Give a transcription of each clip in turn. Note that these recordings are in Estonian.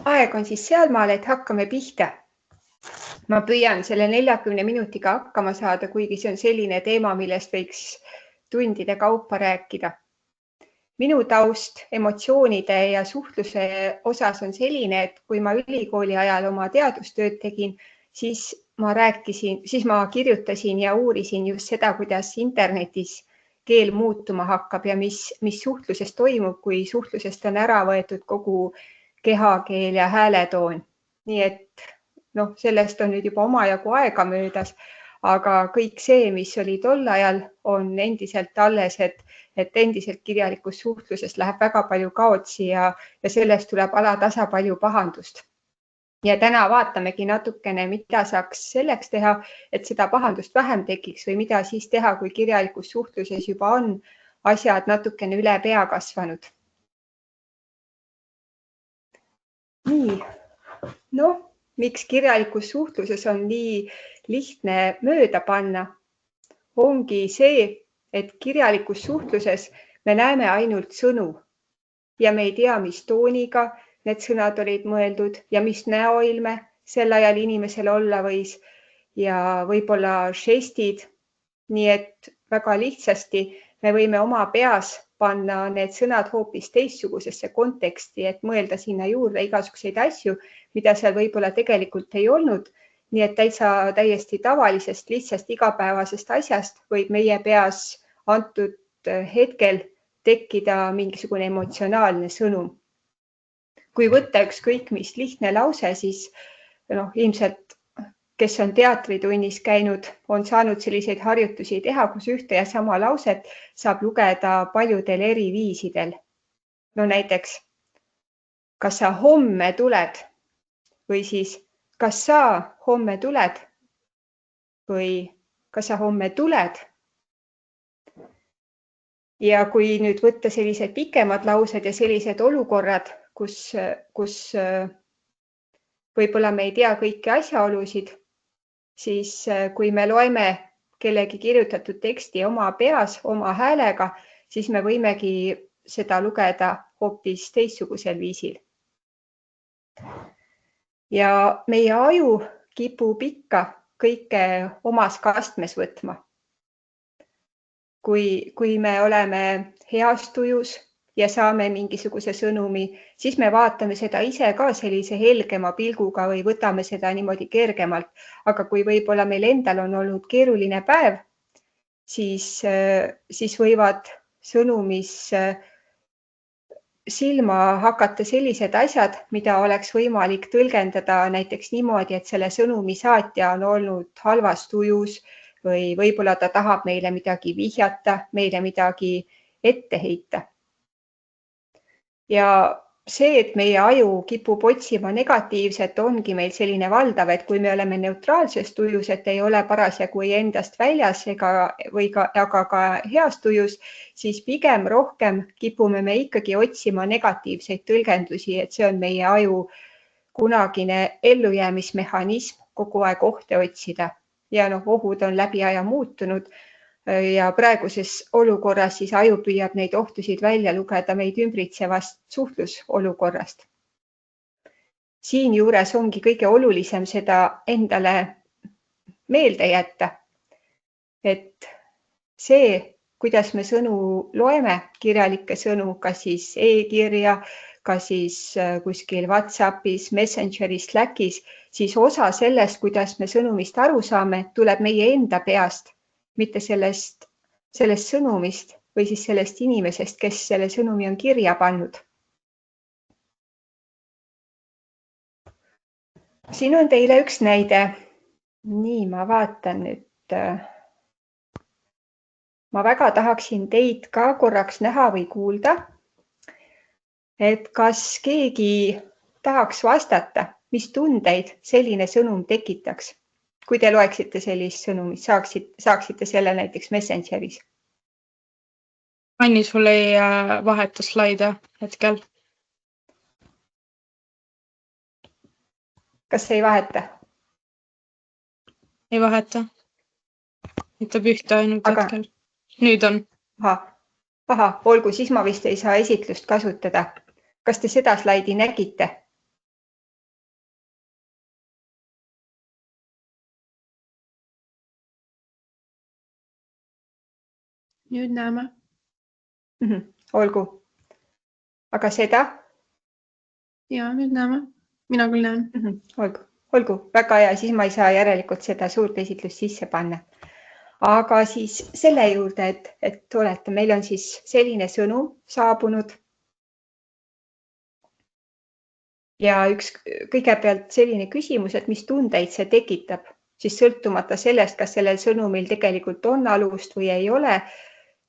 Aeg on siis sealmaal, et hakkame pihta. Ma püüan selle 40 minutiga hakkama saada, kuigi see on selline teema, millest võiks tundide kaupa rääkida. Minu taust emotsioonide ja suhtluse osas on selline, et kui ma ülikooli ajal oma teadustööd tegin, siis ma kirjutasin ja uurisin just seda, kuidas internetis keel muutuma hakkab ja mis suhtluses toimub, kui suhtlusest on ära võetud kogu kehakeel ja hääletoon. Nii et sellest on nüüd juba omajagu aega möödas, aga kõik see, mis oli tol ajal, on endiselt alles, et endiselt kirjalikus suhtluses läheb väga palju kaotsi ja sellest tuleb alatasa palju pahandust. Ja täna vaatamegi natukene, mida saaks selleks teha, et seda pahandust vähem tekiks või mida siis teha, kui kirjalikus suhtluses juba on asjad natukene üle pea kasvanud. Nii, miks kirjalikus suhtluses on nii lihtne mööda panna, ongi see, et kirjalikus suhtluses me näeme ainult sõnu ja me ei tea, mis tooniga need sõnad olid mõeldud ja mis näoilme sel ajal inimesel olla võis ja võib-olla žestid. Nii et väga lihtsasti me võime oma peas panna need sõnad hoopis teistsugusesse konteksti, et mõelda sinna juurde igasuguseid asju, mida seal võib-olla tegelikult ei olnud. Nii et täiesti tavalisest, lihtsast igapäevasest asjast võib meie peas antud hetkel tekkida mingisugune emotsionaalne sõnum. Kui võtta ükskõik mis lihtne lause, siis ilmselt, kes on teatritunnis käinud, on saanud selliseid harjutusi teha, kus ühte ja sama lauset saab lugeda paljudel eri viisidel. Näiteks, kas sa homme tuled või siis, kas sa homme tuled või kas sa homme tuled? Ja kui nüüd võtta sellised pikemad laused ja sellised olukorrad, kus võib-olla me ei tea kõiki asjaolusid, siis kui me loeme kellegi kirjutatud teksti oma peas, oma häälega, siis me võimegi seda lugeda hoopis teistsugusel viisil. Ja meie aju kipub ikka kõike omas kastmes võtma. Kui me oleme heas tujus ja saame mingisuguse sõnumi, siis me vaatame seda ise ka sellise helgema pilguga või võtame seda niimoodi kergemalt. Aga kui võib-olla meil endal on olnud keeruline päev, siis võivad sõnumis silma hakata sellised asjad, mida oleks võimalik tõlgendada näiteks niimoodi, et selle sõnumi saatja on olnud halvas tujus või võib-olla ta tahab meile midagi vihjata, meile midagi ette heita. Ja see, et meie aju kipub otsima negatiivset, ongi meil selline valdav, et kui me oleme neutraalses tujus, et ei ole parasjagu endast väljas aga ka heas tujus, siis pigem rohkem kipume me ikkagi otsima negatiivseid tõlgendusi, et see on meie aju kunagine ellujäämismehhanism kogu aeg ohte otsida. Ja ohud on läbi aja muutunud ja praeguses olukorras siis aju püüab neid ohtusid välja lugeda meid ümbritsevast suhtlusolukorrast. Siin juures ongi kõige olulisem seda endale meelde jätta, et see, kuidas me sõnu loeme, kirjalikke sõnu, kas siis e-kirja, kas siis kuskil WhatsAppis, Messengeris, Slackis, siis osa sellest, kuidas me sõnumist aru saame, tuleb meie enda peast, mitte sellest sõnumist või siis sellest inimesest, kes selle sõnumi on kirja pannud. Siin on teile üks näide. Nii, ma vaatan nüüd. Ma väga tahaksin teid ka korraks näha või kuulda, et kas keegi tahaks vastata, mis tundeid selline sõnum tekitaks. Kui te loeksite sellist sõnumit, saaksite selle näiteks Messengeris. Anni, sul ei vaheta slaide hetkel. Kas ei vaheta? Ei vaheta. Ütleb ühte ainult hetkel. Nüüd on. Aha, olgu, siis ma vist ei saa esitlust kasutada. Kas te seda slaidi nägite? nüüd näeme. Olgu. Aga seda? Ja, nüüd näeme. Mina küll näen. Olgu. Väga hea, siis ma ei saa järelikult seda suurt esitlust sisse panna. Aga siis selle juurde, et olete, meil on siis selline sõnum saabunud. Ja kõigepealt selline küsimus, et mis tundeid see tekitab, siis sõltumata sellest, kas sellel sõnumil tegelikult on alust või ei ole,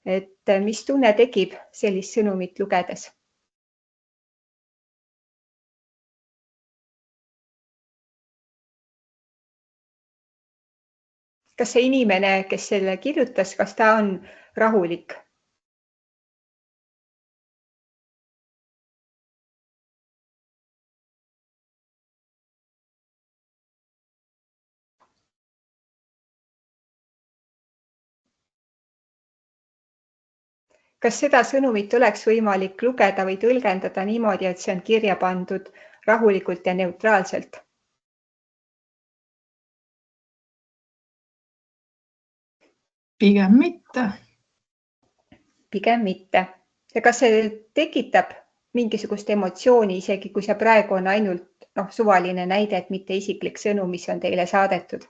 et mis tunne tekib sellist sõnumit lugedes? Kas see inimene, kes selle kirjutas, kas ta on rahulik? Kas seda sõnumit oleks võimalik lugeda või tõlgendada niimoodi, et see on kirja pandud rahulikult ja neutraalselt? Pigem mitte. Pigem mitte. Ja kas see tekitab mingisugust emotsiooni, isegi kui see praegu on ainult suvaline näide, et mitte isiklik sõnum, mis on teile saadetud?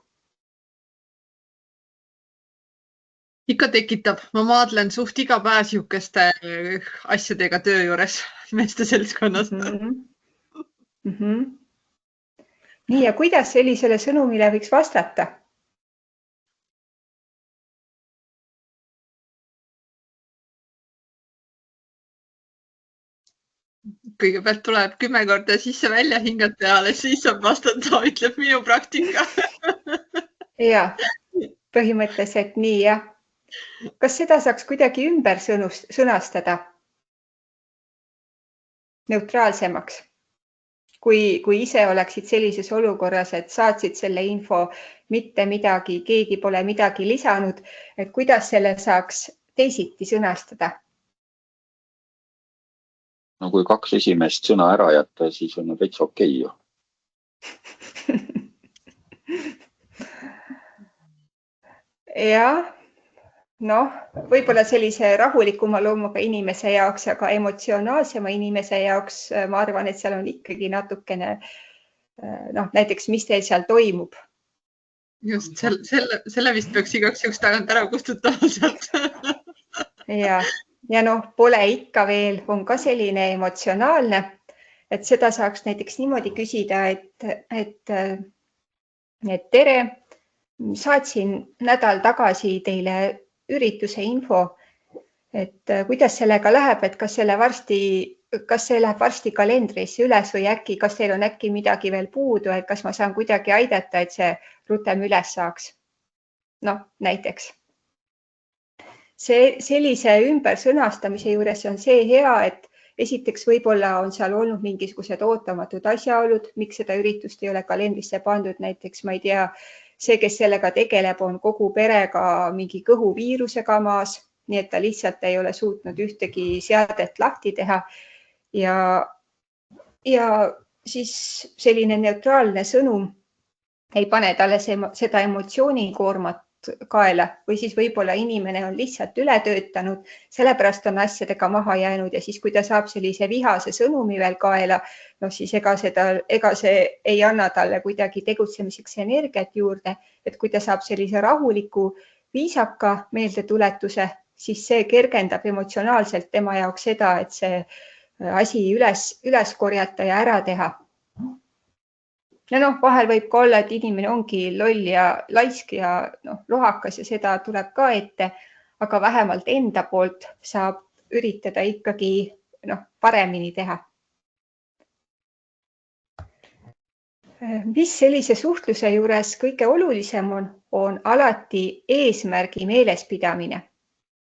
Ikka tekitab. Ma maadlen suht iga päev sihukeste asjadega töö juures meeste seltskonnas. Nii, ja kuidas sellisele sõnumile võiks vastata? Kõigepealt tuleb 10 korda sisse-välja hingata ja alles siis saab vastata, ütleb minu praktika. Ja, põhimõtteliselt nii, jah. Kas seda saaks kuidagi ümber sõnastada? Neutraalsemaks? Kui ise oleksid sellises olukorras, et saatsid selle info, mitte midagi, keegi pole midagi lisanud, et kuidas selle saaks teisiti sõnastada? No kui 2 esimest sõna ära jätta, siis on veits okei ju. Ja, võib-olla sellise rahulikuma loomuga inimese jaoks, aga emotsionaalsema inimese jaoks ma arvan, et seal on ikkagi natukene, näiteks, mis teil seal toimub. Just, selle vist peaks igaks juhuks tagant ära kustutama sealt. Ja pole ikka veel, on ka selline emotsionaalne, et seda saaks näiteks niimoodi küsida, et tere, saatsin nädal tagasi teile ürituse info, et kuidas sellega läheb, et kas see läheb varsti kalendrisse üles või äkki, kas teil on äkki midagi veel puudu, et kas ma saan kuidagi aidata, et see rutem üles saaks. Näiteks. Sellise ümbersõnastamise juures on see hea, et esiteks võib-olla on seal olnud mingisugused ootamatud asjaolud, miks seda üritust ei ole kalendrisse pandud. Näiteks, ma ei tea, see, kes sellega tegeleb, on kogu perega mingi kõhuviirusega maas, nii et ta lihtsalt ei ole suutnud ühtegi seadet lahti teha. Ja siis selline neutraalne sõnum ei pane talle seda emotsioonikoormat kaela või siis võib-olla inimene on lihtsalt üle töötanud, sellepärast on asjadega maha jäänud ja siis, kui ta saab sellise vihase sõnumi veel kaela, siis ega see ei anna talle kuidagi tegutsemiseks energiat juurde, et kui ta saab sellise rahuliku, viisaka meeldetuletuse, siis see kergendab emotsionaalselt tema jaoks seda, et see asi üles korjata ja ära teha. Ja vahel võib ka olla, et inimene ongi loll ja laisk ja lohakas ja seda tuleb ka ette, aga vähemalt enda poolt saab üritada ikkagi paremini teha. Mis sellise suhtluse juures kõige olulisem on alati eesmärgi meelespidamine.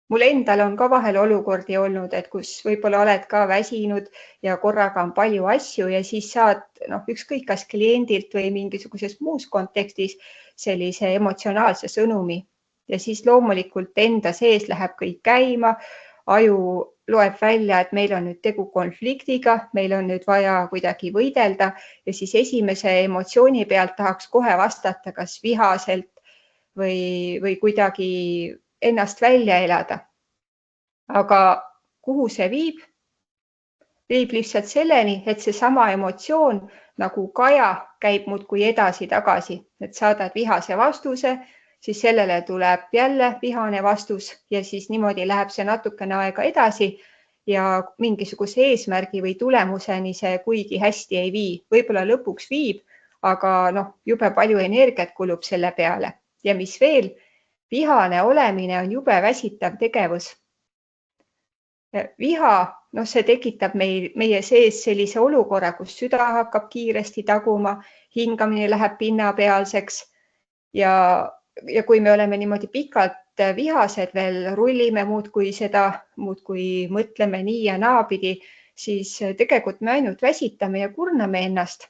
Mul endal on ka vahel olukordi olnud, et kus võib-olla oled ka väsinud ja korraga on palju asju ja siis saad ükskõik kas kliendilt või mingisuguses muus kontekstis sellise emotsionaalse sõnumi ja siis loomulikult enda sees läheb kõik käima. Aju loeb välja, et meil on nüüd tegu konfliktiga, meil on nüüd vaja kuidagi võidelda ja siis esimese emotsiooni pealt tahaks kohe vastata kas vihaselt või kuidagi ennast välja elada. Aga kuhu see viib? Viib lihtsalt selleni, et seesama emotsioon nagu kaja käib muudkui edasi-tagasi, et saadad vihase vastuse, siis sellele tuleb jälle vihane vastus ja siis niimoodi läheb see natukene aega edasi ja mingisuguse eesmärgi või tulemuseni see kuigi hästi ei vii. Võib-olla lõpuks viib, aga jube palju energiat kulub selle peale. Ja mis veel, vihane olemine on jube väsitav tegevus. Viha, see tekitab meie sees sellise olukorra, kus süda hakkab kiiresti taguma, hingamine läheb pinnapealseks ja kui me oleme niimoodi pikalt vihased veel, rullime muudkui mõtleme nii ja naapidi, siis tegelikult me ainult väsitame ja kurname ennast.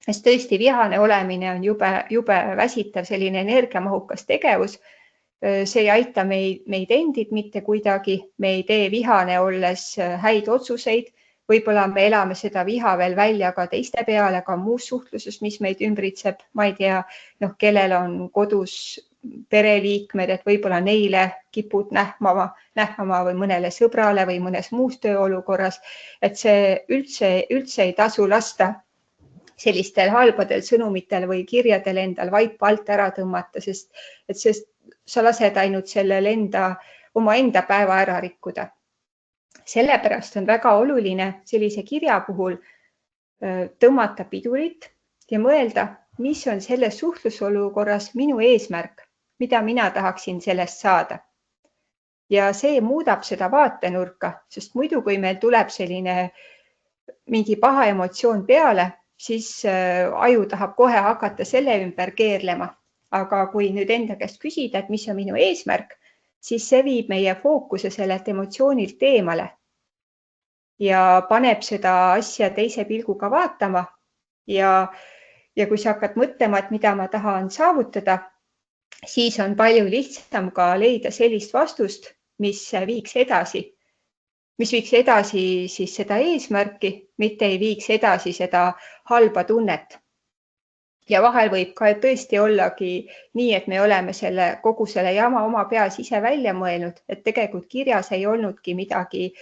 Sest tõesti vihane olemine on jube väsitav, selline energiamahukas tegevus. See ei aita meid endid mitte kuidagi, me ei tee vihane olles häid otsuseid, võib-olla me elame seda viha veel välja ka teiste peale, ka muus suhtluses, mis meid ümbritseb, ma ei tea, kellel on kodus pereliikmed, et võib-olla neile kipud nähvama või mõnele sõbrale või mõnes muus tööolukorras, et see üldse ei tasu lasta sellistel halbadel sõnumitel või kirjadel endal vaipa alt ära tõmmata, sest sa lased ainult sellel omaenda päeva ära rikkuda. Sellepärast on väga oluline sellise kirja puhul tõmmata pidurit ja mõelda, mis on selles suhtlusolukorras minu eesmärk, mida mina tahaksin sellest saada. Ja see muudab seda vaatenurka, sest muidu, kui meil tuleb selline mingi paha emotsioon peale, siis aju tahab kohe hakata selle ümber keerlema. Aga kui nüüd enda käest küsida, et mis on minu eesmärk, siis see viib meie fookuse sellelt emotsioonilt eemale ja paneb seda asja teise pilguga vaatama. Ja kui sa hakkad mõtlema, et mida ma tahan saavutada, siis on palju lihtsam ka leida sellist vastust, mis viiks edasi siis seda eesmärki, mitte ei viiks edasi seda halba tunnet. Ja vahel võib ka tõesti ollagi nii, et me oleme kogu selle jama oma peas ise välja mõelnud, et tegelikult kirjas ei olnudki midagi,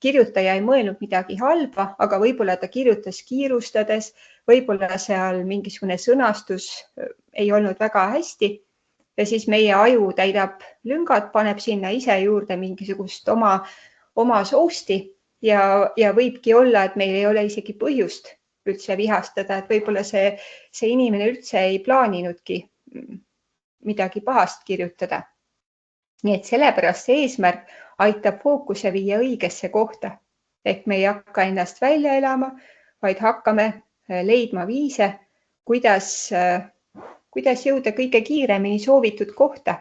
kirjutaja ei mõelnud midagi halba, aga võib-olla ta kirjutas kiirustades, võib-olla seal mingisugune sõnastus ei olnud väga hästi ja siis meie aju täidab lüngad, paneb sinna ise juurde mingisugust oma sousti ja võibki olla, et meil ei ole isegi põhjust üldse vihastada, et võib-olla see inimene üldse ei plaaninudki midagi pahast kirjutada. Nii et sellepärast see eesmärk aitab fookuse viia õigesse kohta. Ehk me ei hakka ennast välja elama, vaid hakkame leidma viise, kuidas jõuda kõige kiiremini soovitud kohta.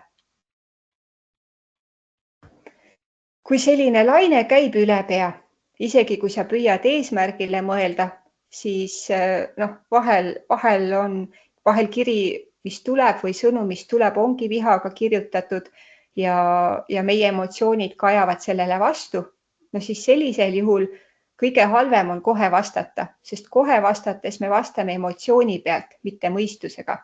Kui selline laine käib üle pea, isegi kui sa püüad eesmärgile mõelda, siis vahel kiri, mis tuleb või sõnum, mis tuleb, ongi vihaga kirjutatud ja meie emotsioonid kajavad sellele vastu. Siis sellisel juhul kõige halvem on kohe vastata, sest kohe vastates me vastame emotsiooni pealt, mitte mõistusega.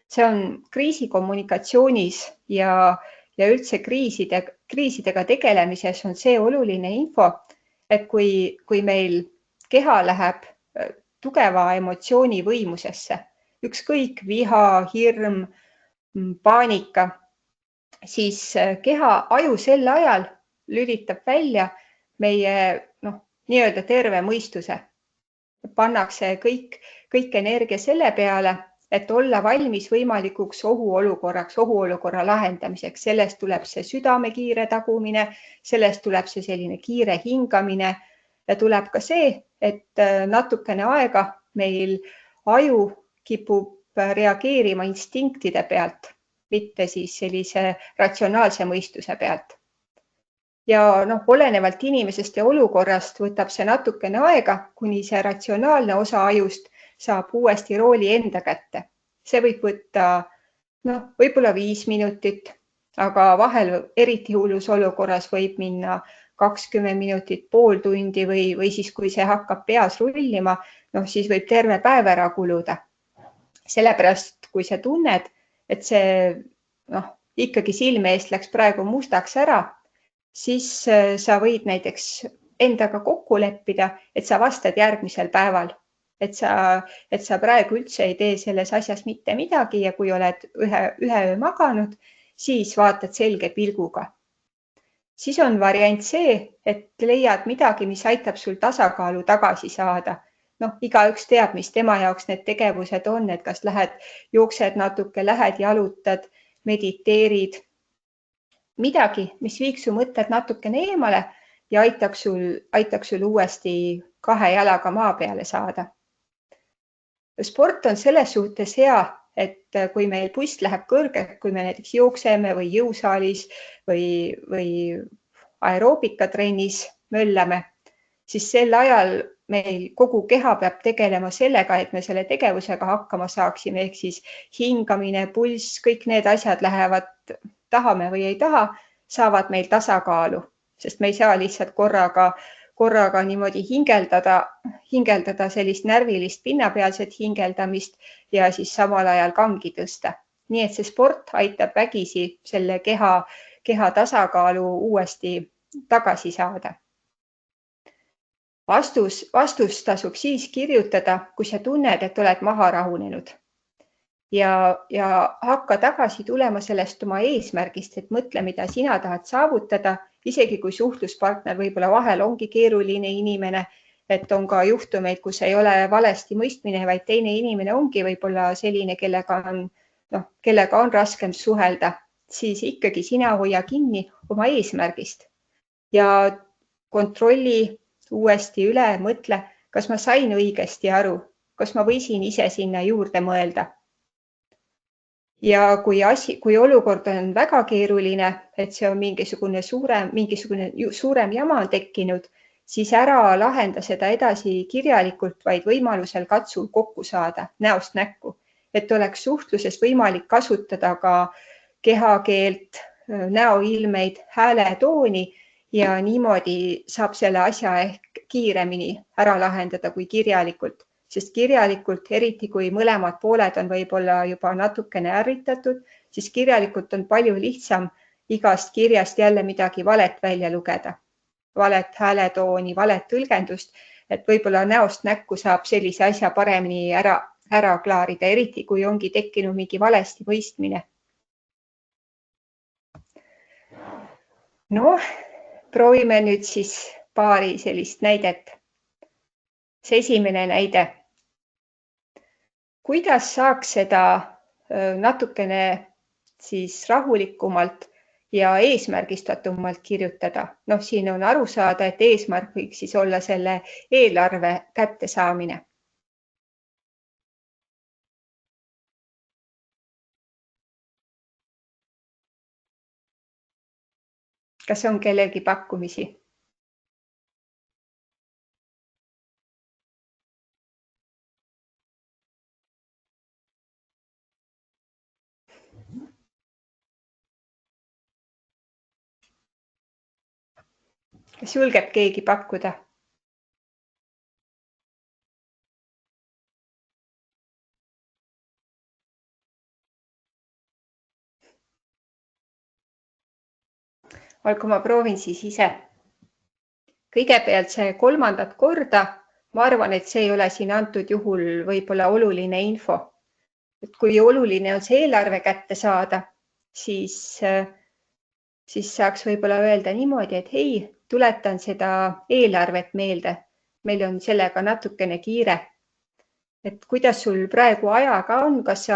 See on kriisikommunikatsioonis ja üldse kriisidega tegelemises on see oluline info, et kui meil keha läheb tugeva emotsiooni võimusesse, ükskõik viha, hirm, paanika, siis keha aju sel ajal lülitab välja meie nii-öelda terve mõistuse. Pannakse kõik energia selle peale, et olla valmis võimalikuks ohuolukorra lahendamiseks. Sellest tuleb see südame kiire tagumine, sellest tuleb see selline kiire hingamine ja tuleb ka see, et natukene aega meil aju kipub reageerima instinktide pealt, mitte siis sellise ratsionaalse mõistuse pealt. Ja olenevalt inimesest ja olukorrast võtab see natukene aega, kuni see ratsionaalne osa ajust saab uuesti rooli enda kätte. See võib võtta võib-olla 5 minutit, aga vahel eriti hullus olukorras võib minna 20 minutit, pool tundi või siis, kui see hakkab peas rullima, siis võib terve päev ära kuluda. Sellepärast, kui sa tunned, et see ikkagi silme eest läks praegu mustaks ära, siis sa võid näiteks endaga kokku leppida, et sa vastad järgmisel päeval, et sa praegu üldse ei tee selles asjas mitte midagi ja kui oled ühe öö maganud, siis vaatad selge pilguga. Siis on variant see, et leiad midagi, mis aitab sul tasakaalu tagasi saada. Noh, igaüks teab, mis tema jaoks need tegevused on, et kas lähed, jooksed natuke, lähed, jalutad, mediteerid. Midagi, mis viiks su mõtted natukene eemale ja aitaks sul uuesti 2 jalaga maa peale saada. Sport on selles suhtes hea, et kui meil pulss läheb kõrgeks, kui me näiteks jookseme või jõusaalis või aeroobikatrennis möllame, siis sel ajal meil kogu keha peab tegelema sellega, et me selle tegevusega hakkama saaksime, ehk siis hingamine, pulss, kõik need asjad lähevad, tahame või ei taha, saavad meil tasakaalu, sest me ei saa lihtsalt korraga niimoodi hingeldada sellist närvilist pinnapealset hingeldamist ja siis samal ajal kangi tõsta. Nii et see sport aitab vägisi selle keha tasakaalu uuesti tagasi saada. Vastus tasub siis kirjutada, kui sa tunned, et oled maha rahunenud ja hakka tagasi tulema sellest oma eesmärgist, et mõtle, mida sina tahad saavutada, isegi kui suhtluspartner võib-olla vahel ongi keeruline inimene, et on ka juhtumeid, kus ei ole valesti mõistmine, vaid teine inimene ongi võib-olla selline, kellega on raskem suhelda, siis ikkagi sina hoia kinni oma eesmärgist ja kontrolli uuesti üle, mõtle, kas ma sain õigesti aru, kas ma võisin ise sinna juurde mõelda. Ja kui olukord on väga keeruline, et see on mingisugune suurem jama on tekkinud, siis ära lahenda seda edasi kirjalikult, vaid võimalusel katsu kokku saada näost näkku, et oleks suhtluses võimalik kasutada ka kehakeelt, näoilmeid, hääletooni ja niimoodi saab selle asja ehk kiiremini ära lahendada kui kirjalikult, sest kirjalikult, eriti kui mõlemad pooled on võib-olla juba natukene ärritatud, siis kirjalikult on palju lihtsam igast kirjast jälle midagi valet välja lugeda, valet hääletooni, valet tõlgendust, et võib-olla näost näkku saab sellise asja paremini ära klaarida, eriti kui ongi tekkinud mingi valesti mõistmine. Noh, proovime nüüd siis paari sellist näidet. See esimene näide. Kuidas saaks seda natukene siis rahulikumalt ja eesmärgistatumalt kirjutada? Noh, siin on aru saada, et eesmärk võiks siis olla selle eelarve kättesaamine. Kas on kellelgi pakkumisi? Kas julgeb keegi pakkuda? Olgu, ma proovin siis ise. Kõigepealt see 3. korda, ma arvan, et see ei ole siin antud juhul võib-olla oluline info. Et kui oluline on see eelarve kätte saada, siis saaks võib-olla öelda niimoodi, et hei, tuletan seda eelarvet meelde. Meil on sellega natukene kiire. Et kuidas sul praegu ajaga on, kas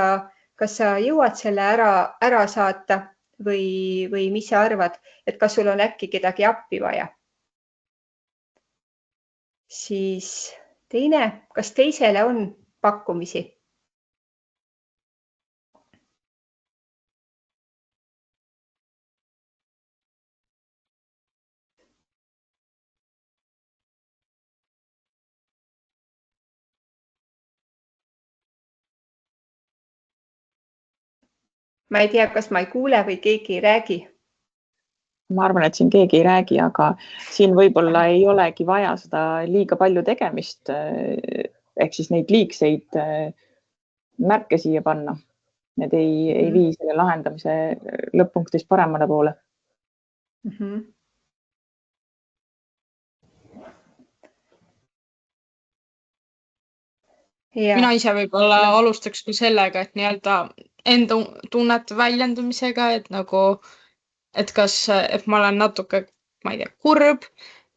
sa jõuad selle ära saata või mis sa arvad, et kas sul on äkki kedagi appi vaja? Siis teine, kas teisele on pakkumisi? Ma ei tea, kas ma ei kuule või keegi ei räägi. Ma arvan, et siin keegi ei räägi, aga siin võib-olla ei olegi vaja seda liiga palju tegemist, ehk siis neid liigseid märke siia panna. Need ei vii selle lahendamise lõpp-punktis paremale poole. Mina ise võib-olla alustaks ka sellega, et nii-öelda enda tunnete väljendumisega, et nagu, et ma olen natuke, ma ei tea, kurb,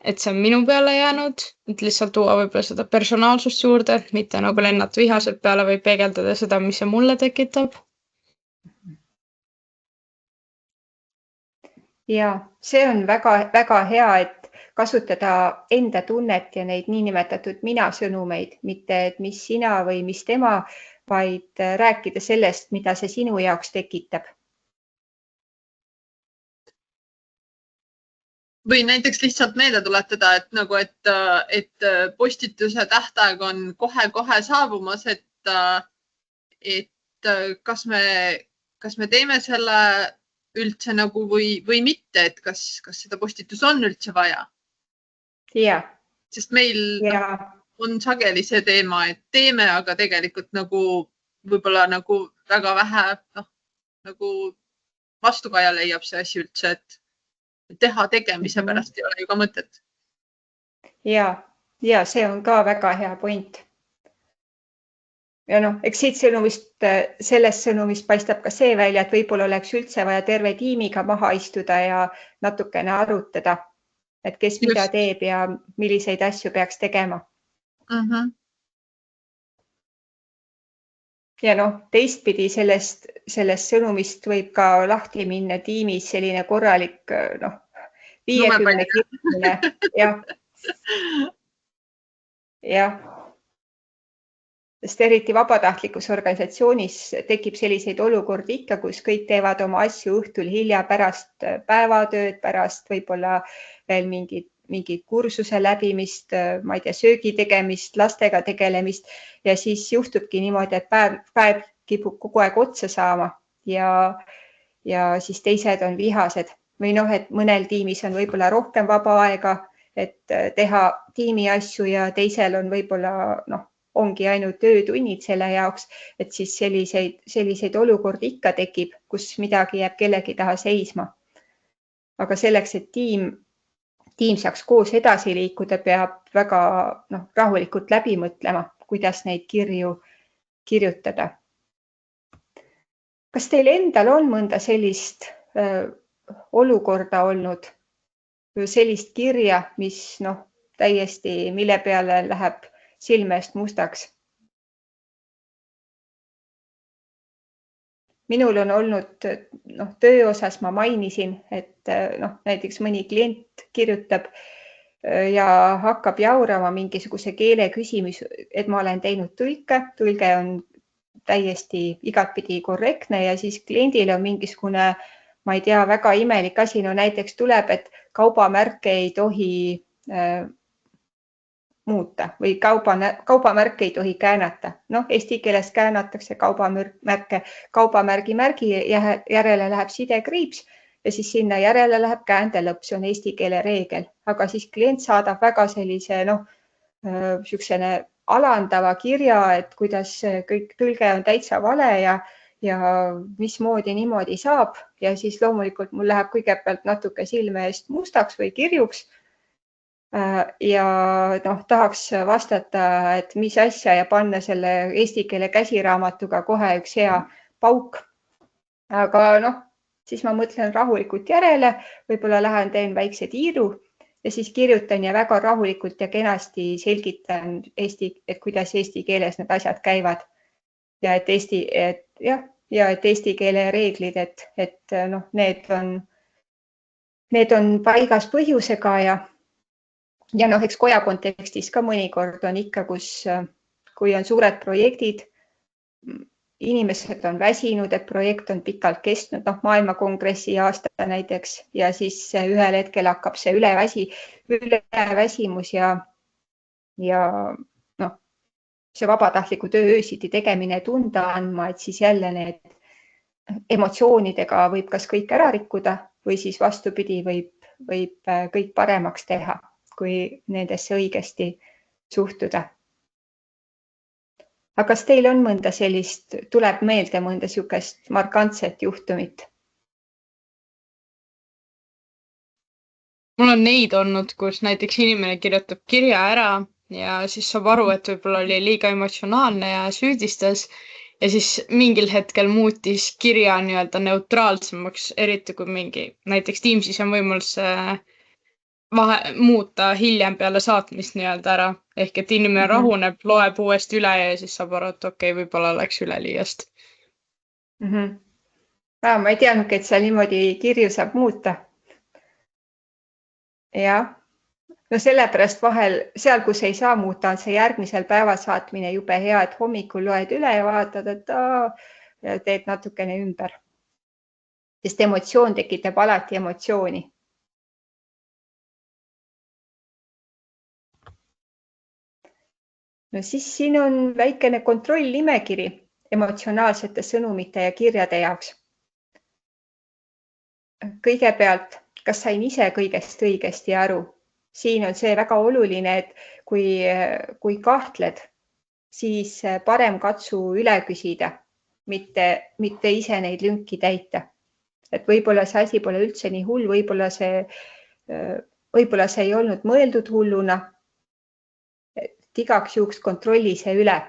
et see on minu peale jäänud, et lihtsalt tuua võib-olla seda personaalsust juurde, et mitte nagu lennata vihased peale või peegeldada seda, mis see mulle tekitab. Ja see on väga hea, et kasutada enda tunnet ja neid niinimetatud mina sõnumeid, mitte et mis sina või mis tema, vaid rääkida sellest, mida see sinu jaoks tekitab. Või näiteks lihtsalt meelde tuletada, et nagu, et postituse tähtaeg on kohe saabumas, et kas me teeme selle üldse nagu või mitte, et kas seda postitus on üldse vaja. Ja. Sest meil on sageli see teema, et teeme, aga tegelikult nagu võib-olla nagu väga vähe nagu vastukaja leiab see asi üldse, et teha tegemise pärast ei ole ju ka mõtet. Ja see on ka väga hea point. Ja eks siit sellest sõnumist paistab ka see välja, et võib-olla oleks üldse vaja terve tiimiga maha istuda ja natukene arutada, et kes mida teeb ja milliseid asju peaks tegema. Ja teistpidi sellest sõnumist võib ka lahti minna tiimis selline korralik 50 kirjumine. Jah. Sest eriti vabatahtlikus organisatsioonis tekib selliseid olukordi ikka, kus kõik teevad oma asju õhtul hilja pärast päevatööd, pärast võib-olla veel mingit kursuse läbimist, ma ei tea, söögi tegemist, lastega tegelemist ja siis juhtubki niimoodi, et päev kipub kogu aeg otsa saama ja siis teised on vihased või et mõnel tiimis on võib-olla rohkem vaba aega, et teha tiimi asju ja teisel on võib-olla ongi ainult töötunnid selle jaoks, et siis selliseid olukordi ikka tekib, kus midagi jääb kellegi taha seisma. Aga selleks, et tiim saaks koos edasi liikuda, peab väga rahulikult läbi mõtlema, kuidas neid kirju kirjutada. Kas teil endal on mõnda sellist olukorda olnud, sellist kirja, mis täiesti, mille peale läheb silmest mustaks? Minul on olnud töö osas, ma mainisin, et näiteks mõni klient kirjutab ja hakkab jaurama mingisuguse keele küsimus, et ma olen teinud tõlge on täiesti igatpidi korrektne ja siis kliendil on mingisugune, ma ei tea, väga imelik asi, näiteks tuleb, et kaubamärke ei tohi muuta või kaubamärke ei tohi käänata. Eesti keeles käänatakse kaubamärke, kaubamärgi järele läheb sidekriips ja siis sinna järele läheb käändelõpp, see on eesti keele reegel, aga siis klient saadab väga sellise niisugune alandava kirja, et kuidas kõik tõlge on täitsa vale ja mismoodi niimoodi saab ja siis loomulikult mul läheb kõigepealt natuke silme eest mustaks või kirjuks ja tahaks vastata, et mis asja ja panna selle eesti keele käsiraamatuga kohe üks hea pauk. Aga siis ma mõtlen rahulikult järele, võib-olla lähen teen väikse tiiru ja siis kirjutan ja väga rahulikult ja kenasti selgitan, et kuidas eesti keeles need asjad käivad ja et eesti keele reeglid, et need on paigas põhjusega ja eks koja kontekstis ka mõnikord on ikka, kui on suured projektid, inimesed on väsinud, et projekt on pikalt kestnud, maailmakongressi aasta näiteks ja siis ühel hetkel hakkab see üleväsimus ja see vabatahtliku töö öösiti tegemine tunda andma, et siis jälle need emotsioonidega võib kas kõik ära rikkuda või siis vastupidi võib kõik paremaks teha, kui nendesse õigesti suhtuda. Aga kas teil on mõnda sellist, tuleb meelde mõnda niisugust markantset juhtumit? Mul on neid olnud, kus näiteks inimene kirjutab kirja ära ja siis saab aru, et võib-olla oli liiga emotsionaalne ja süüdistas ja siis mingil hetkel muutis kirja nii-öelda neutraalsemaks, eriti kui mingi näiteks Teamsis on võimalus muuta hiljem peale saatmist nii-öelda ära ehk et inimene rahuneb, loeb uuesti üle ja siis saab aru, et okei, võib-olla läks üleliiast. Ma ei teadnudki, et seal niimoodi kirju saab muuta. Jah. No sellepärast vahel seal, kus ei saa muuta, on see järgmisel päeval saatmine jube hea, et hommikul loed üle ja vaatad, et teed natukene ümber. Sest emotsioon tekitab alati emotsiooni. No siis siin on väikene kontrollnimekiri emotsionaalsete sõnumite ja kirjade jaoks. Kõigepealt, kas sain ise kõigest õigesti aru? Siin on see väga oluline, et kui kahtled, siis parem katsu üle küsida, mitte ise neid lünki täita. Et võib-olla see asi pole üldse nii hull, võib-olla see ei olnud mõeldud hulluna. Et igaks juhuks kontrolli see üle.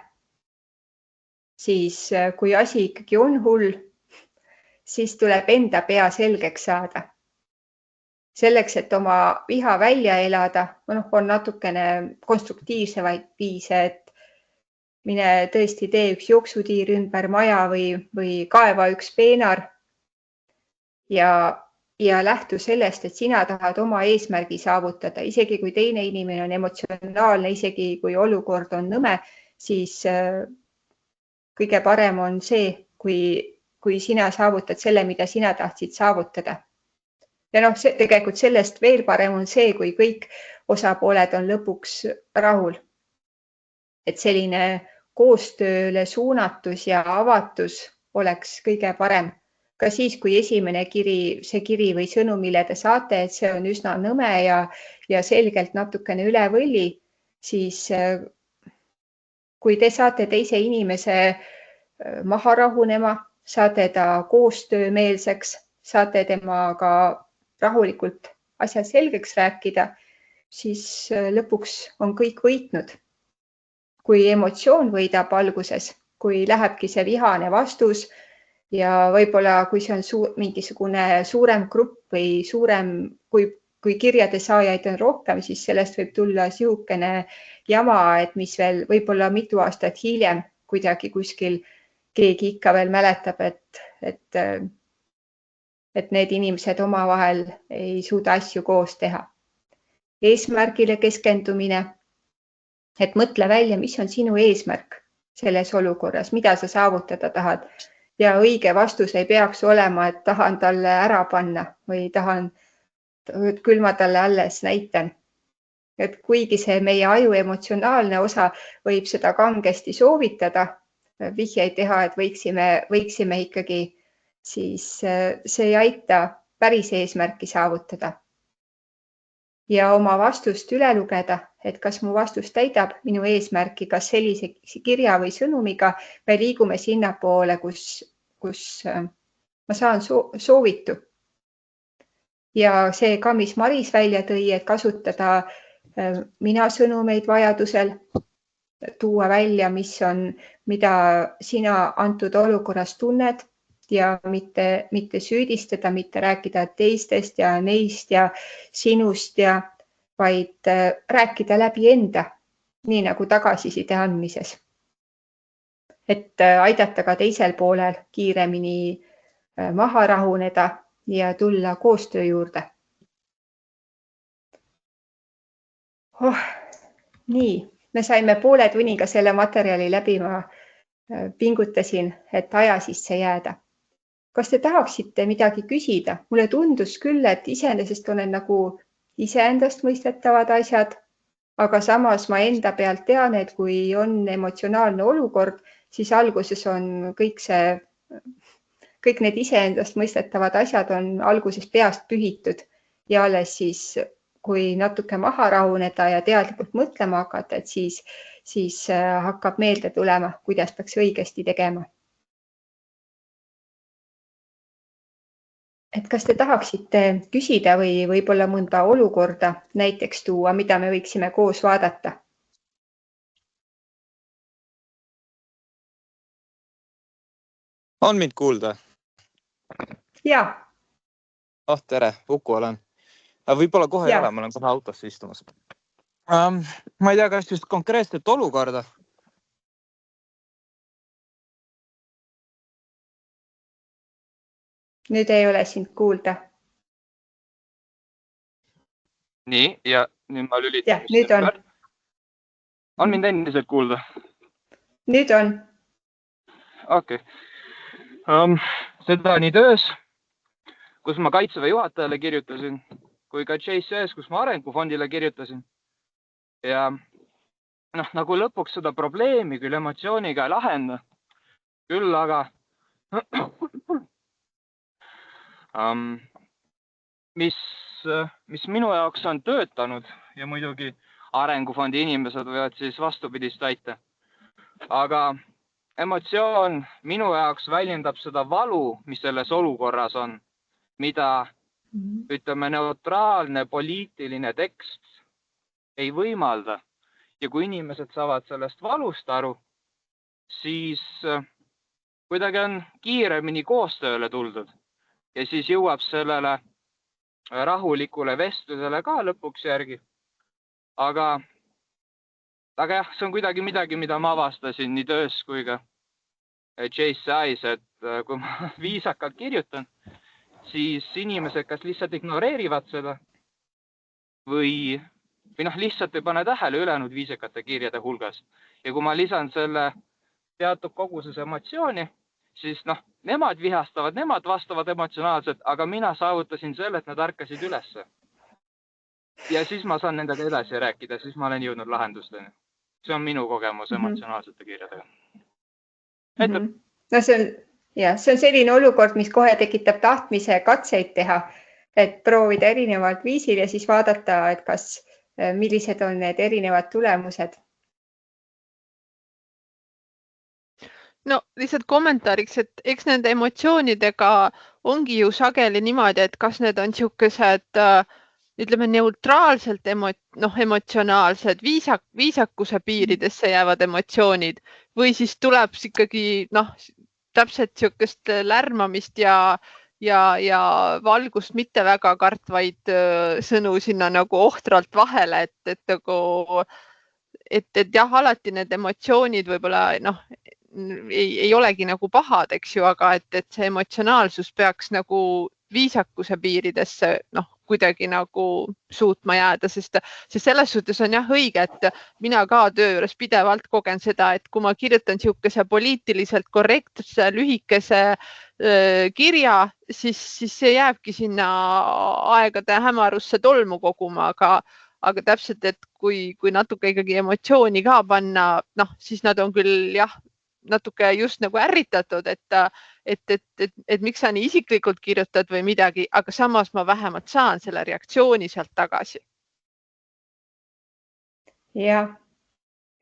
Siis kui asi ikkagi on hull, siis tuleb enda pea selgeks saada. Selleks, et oma viha välja elada, on natukene konstruktiivsevaid viise, et mine tõesti tee üks jooksutiir ümber maja või kaeva üks peenar ja lähtu sellest, et sina tahad oma eesmärgi saavutada. Isegi kui teine inimene on emotsionaalne, isegi kui olukord on nõme, siis kõige parem on see, kui sina saavutad selle, mida sina tahtsid saavutada. Ja tegelikult sellest veel parem on see, kui kõik osapooled on lõpuks rahul. Et selline koostööle suunatus ja avatus oleks kõige parem. Ka siis, kui esimene see kiri või sõnum, mille te saate, et see on üsna nõme ja selgelt natukene üle võlli, siis kui te saate teise inimese maha rahunema, saate ta koostöömeelseks, saate temaga rahulikult asja selgeks rääkida, siis lõpuks on kõik võitnud. Kui emotsioon võidab alguses, kui lähebki see vihane vastus ja võib-olla kui see on mingisugune suurem grupp või kui kirjade saajaid on rohkem, siis sellest võib tulla sihukene jama, et mis veel võib-olla mitu aastat hiljem kuidagi kuskil keegi ikka veel mäletab, et need inimesed omavahel ei suuda asju koos teha. Eesmärgile keskendumine, et mõtle välja, mis on sinu eesmärk selles olukorras, mida sa saavutada tahad. Ja õige vastus ei peaks olema, et tahan talle ära panna või tahan küll ma talle alles näitan. Et kuigi see meie aju emotsionaalne osa võib seda kangesti soovitada, vihjeid teha, et võiksime ikkagi, siis see ei aita päris eesmärki saavutada. Ja oma vastust üle lugeda, et kas mu vastus täidab minu eesmärki, kas sellise kirja või sõnumiga me liigume sinnapoole, kus ma saan soovitu. Ja see ka, mis Maris välja tõi, et kasutada mina sõnumeid vajadusel, tuua välja, mida sina antud olukorras tunned ja mitte süüdistada, mitte rääkida teistest ja neist ja sinust, vaid rääkida läbi enda, nii nagu tagasiside andmises. Et aidata ka teisel poolel kiiremini maha rahuneda ja tulla koostöö juurde. Nii, me saime poole tunniga selle materjali läbi, ma pingutasin, et aja sisse jääda. Kas te tahaksite midagi küsida? Mulle tundus küll, et iseenesest olen nagu iseendast mõistetavad asjad, aga samas ma enda pealt tean, et kui on emotsionaalne olukord, siis alguses on kõik need iseendast mõistetavad asjad on alguses peast pühitud ja alles siis, kui natuke maha rahuneda ja teadlikult mõtlema hakata, et siis hakkab meelde tulema, kuidas peaks õigesti tegema. Et kas te tahaksite küsida või võib-olla mõnda olukorda näiteks tuua, mida me võiksime koos vaadata? On mind kuulda? Ja, Tere, Uku olen. Võib-olla kohe ei Ja. ole, ma olen kohe autosse istumas. Ma ei tea, kas just konkreetset olukorda. nüüd ei ole sind kuulda. Nii, ja nüüd ma lülitan. Jah, nüüd on. On mind endiselt kuulda? Nüüd on. Okei. Seda nii töös, kus ma Kaitseväe juhatajale kirjutasin, kui ka JCS, kus ma Arengufondile kirjutasin. Ja nagu lõpuks seda probleemi küll emotsiooniga ei lahenda, küll aga mis minu jaoks on töötanud ja muidugi Arengufondi inimesed võivad siis vastupidist väita. Aga emotsioon minu jaoks väljendab seda valu, mis selles olukorras on, mida, ütleme, neutraalne poliitiline tekst ei võimalda. Ja kui inimesed saavad sellest valust aru, siis kuidagi on kiiremini koostööle tuldud ja siis jõuab sellele rahulikule vestlusele ka lõpuks järgi. Aga jah, see on kuidagi midagi, mida ma avastasin nii töös kui ka JCI-s, et kui ma viisakalt kirjutan, siis inimesed kas lihtsalt ignoreerivad seda või lihtsalt ei pane tähele ülejäänud viisakate kirjade hulgas. Ja kui ma lisan selle teatud koguses emotsiooni, siis nemad vihastavad, nemad vastavad emotsionaalselt, aga mina saavutasin selle, et nad ärkasid ülesse. Ja siis ma saan nendega edasi rääkida, siis ma olen jõudnud lahendusteni. See on minu kogemus emotsionaalsete kirjadega. No see on selline olukord, mis kohe tekitab tahtmise katseid teha, et proovida erinevat viisil ja siis vaadata, et millised on need erinevad tulemused. No lihtsalt kommentaariks, et eks nende emotsioonidega ongi ju sageli niimoodi, et kas need on siukesed, ütleme, neutraalselt emotsionaalsed, viisakuse piiridesse jäävad emotsioonid või siis tuleb ikkagi täpselt siukest lärmamist ja valgust mitte väga kartvaid sõnu sinna nagu ohtralt vahele, et jah, alati need emotsioonid võib-olla ei olegi nagu pahad, eks ju, aga et see emotsionaalsus peaks nagu viisakuse piiridesse kuidagi nagu suutma jääda, sest selles suhtes on jah õige, et mina ka töö juures pidevalt kogen seda, et kui ma kirjutan siukese poliitiliselt korrektse lühikese kirja, siis see jääbki sinna aegade hämarusse tolmu koguma, aga täpselt, et kui natuke ikkagi emotsiooni ka panna, siis nad on küll jah, natuke just nagu ärritatud, et miks sa nii isiklikult kirjutad või midagi, aga samas ma vähemalt saan selle reaktsiooni sealt tagasi. Jah,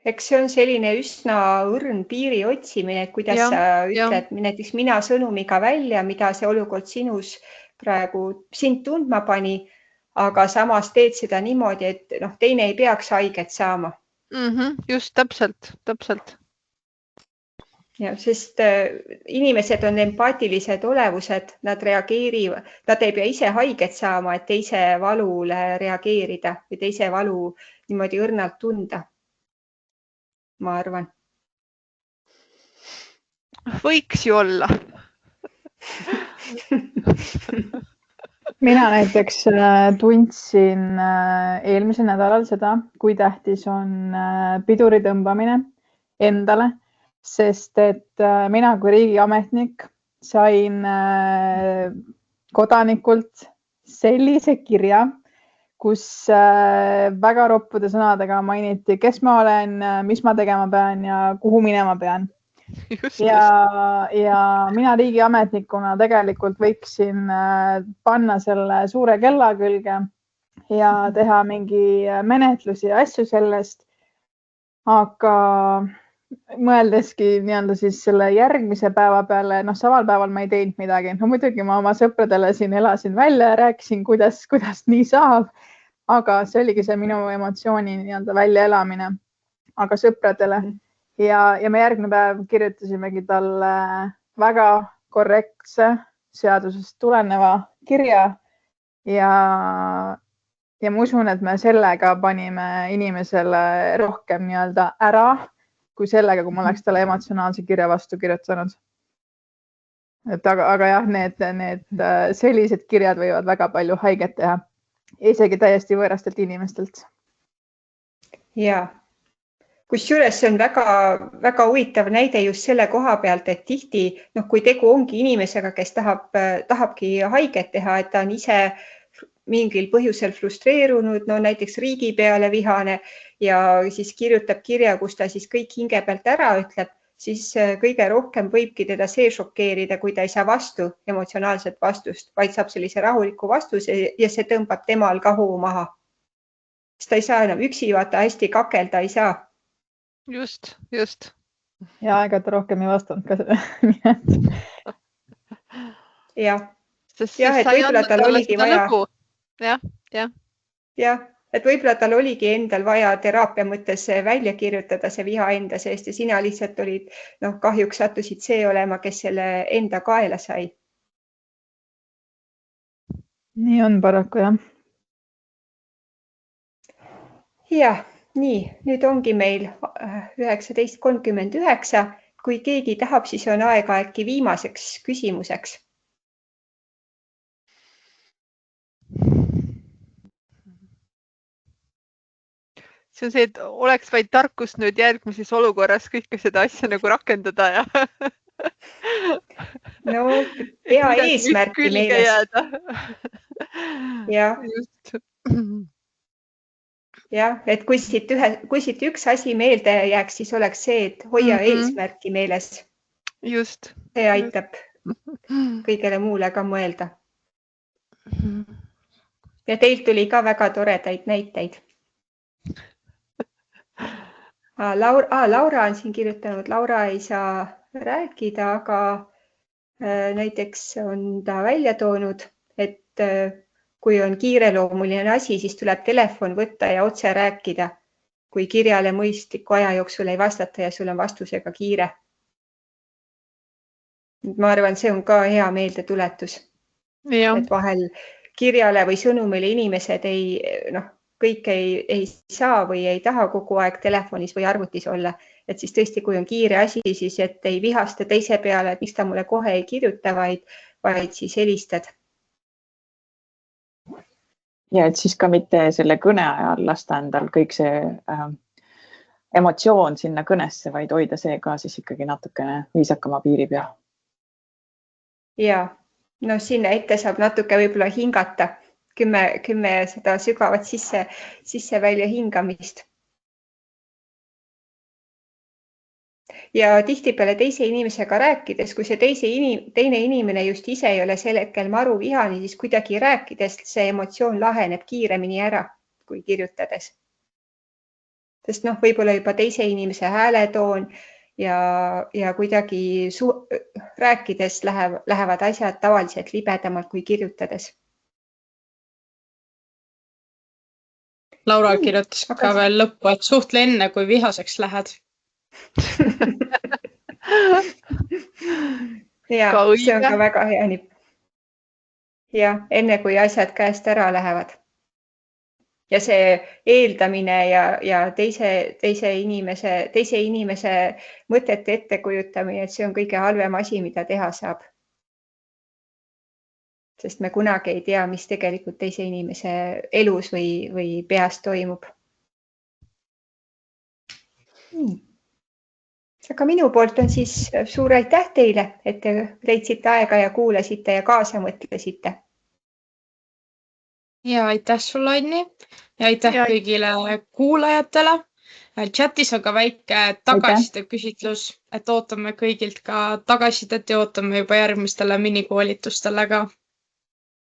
eks see on selline üsna õrn piiri otsimine, et kuidas sa ütled näiteks mina sõnumiga välja, mida see olukord sinus praegu sind tundma pani, aga samas teed seda niimoodi, et teine ei peaks haiget saama. Just, täpselt. Ja, sest inimesed on empaatilised olevused, nad reageerivad, nad ei pea ise haiget saama, et teise valule reageerida või teise valu niimoodi õrnalt tunda. Ma arvan. Võiks ju olla. Mina näiteks tundsin eelmisel nädalal seda, kui tähtis on piduri tõmbamine endale. Sest et mina kui riigiametnik sain kodanikult sellise kirja, kus väga roppude sõnadega mainiti, kes ma olen, mis ma tegema pean ja kuhu minema pean. Ja mina riigiametnikuna tegelikult võiksin panna selle suure kella külge ja teha mingi menetlusi ja asju sellest. Aga mõeldeski nii-öelda siis selle järgmise päeva peale, samal päeval ma ei teinud midagi. Muidugi ma oma sõpradele siin elasin välja ja rääkisin, kuidas nii saab. Aga see oligi see minu emotsiooni nii-öelda väljaelamine. Aga sõpradele. Ja me järgmine päev kirjutasimegi talle väga korrektse seadusest tuleneva kirja ja ma usun, et me sellega panime inimesele rohkem nii-öelda ära, kui sellega, kui ma oleks talle emotsionaalse kirja vastu kirjutanud. Aga jah, need sellised kirjad võivad väga palju haiget teha, isegi täiesti võõrastelt inimestelt. Ja, kusjuures see on väga huvitav näide just selle koha pealt, et tihti, kui tegu ongi inimesega, kes tahabki haiget teha, et ta on ise mingil põhjusel frustreerunud, näiteks riigi peale vihane ja siis kirjutab kirja, kus ta siis kõik hinge pealt ära ütleb, siis kõige rohkem võibki teda see šokeerida, kui ta ei saa vastu emotsionaalset vastust, vaid saab sellise rahuliku vastuse ja see tõmbab temal ka hoo maha. Sest ta ei saa enam üksi, vaata hästi kakelda ei saa. Just. Ja aega ta rohkem ei vastanud ka seda. Jah, et võib-olla tal oligi vaja. Jah, et võib-olla tal oligi endal vaja teraapia mõttes välja kirjutada see viha enda seest ja sina lihtsalt olid, kahjuks sattusid see olema, kes selle enda kaela sai. Nii on paraku, jah. Jah, nii, nüüd ongi meil 19:39. Kui keegi tahab, siis on aega äkki viimaseks küsimuseks. See on see, et oleks vaid tarkust nüüd järgmises olukorras kõike seda asja nagu rakendada ja No, pea eesmärki meeles. Jah, et kui siit üks asi meelde jääks, siis oleks see, et hoia eesmärki meeles. Just. See aitab kõigele muule ka mõelda. Ja teilt tuli ka väga toredaid näiteid. Laura on siin kirjutanud, Laura ei saa rääkida, aga näiteks on ta välja toonud, et kui on kiireloomuline asi, siis tuleb telefon võtta ja otse rääkida, kui kirjale mõistliku aja jooksul ei vastata ja sul on vastusega kiire. Ma arvan, see on ka hea meeldetuletus, et vahel kirjale või sõnumile inimesed kõik ei saa või ei taha kogu aeg telefonis või arvutis olla. Et siis tõesti, kui on kiire asi, siis et ei vihasta teise peale, et miks ta mulle kohe ei kirjuta, vaid siis helistad. Ja et siis ka mitte selle kõne ajal lasta endal kõik see emotsioon sinna kõnesse, vaid hoida see ka siis ikkagi natukene viisakama piiri peal. Ja, sinna ette saab natuke võib-olla hingata. 10 seda sügavat sisse välja hingamist. Ja tihtipeale teise inimesega rääkides, kui see teine inimene just ise ei ole sel hetkel maru vihani, siis kuidagi rääkides see emotsioon laheneb kiiremini ära kui kirjutades. Sest võib-olla juba teise inimese hääletoon ja kuidagi rääkides lähevad asjad tavaliselt libedamalt kui kirjutades. Laura kirjutas ka veel lõppu, et suhtle enne, kui vihaseks lähed. Ja, see on ka väga hea nipp. Ja, enne kui asjad käest ära lähevad. Ja see eeldamine ja teise inimese mõtete ettekujutamine, et see on kõige halvem asi, mida teha saab. Sest me kunagi ei tea, mis tegelikult teise inimese elus või peas toimub. Aga minu poolt on siis suur aitäh teile, et te leidsite aega ja kuulasite ja kaasa mõtlesite. Ja aitäh sulle, Anni, ja aitäh kõigile kuulajatele. Chatis on ka väike tagasiside küsitlus, et ootame kõigilt ka tagasisidet ja ootame juba järgmistele minikoolitustele ka.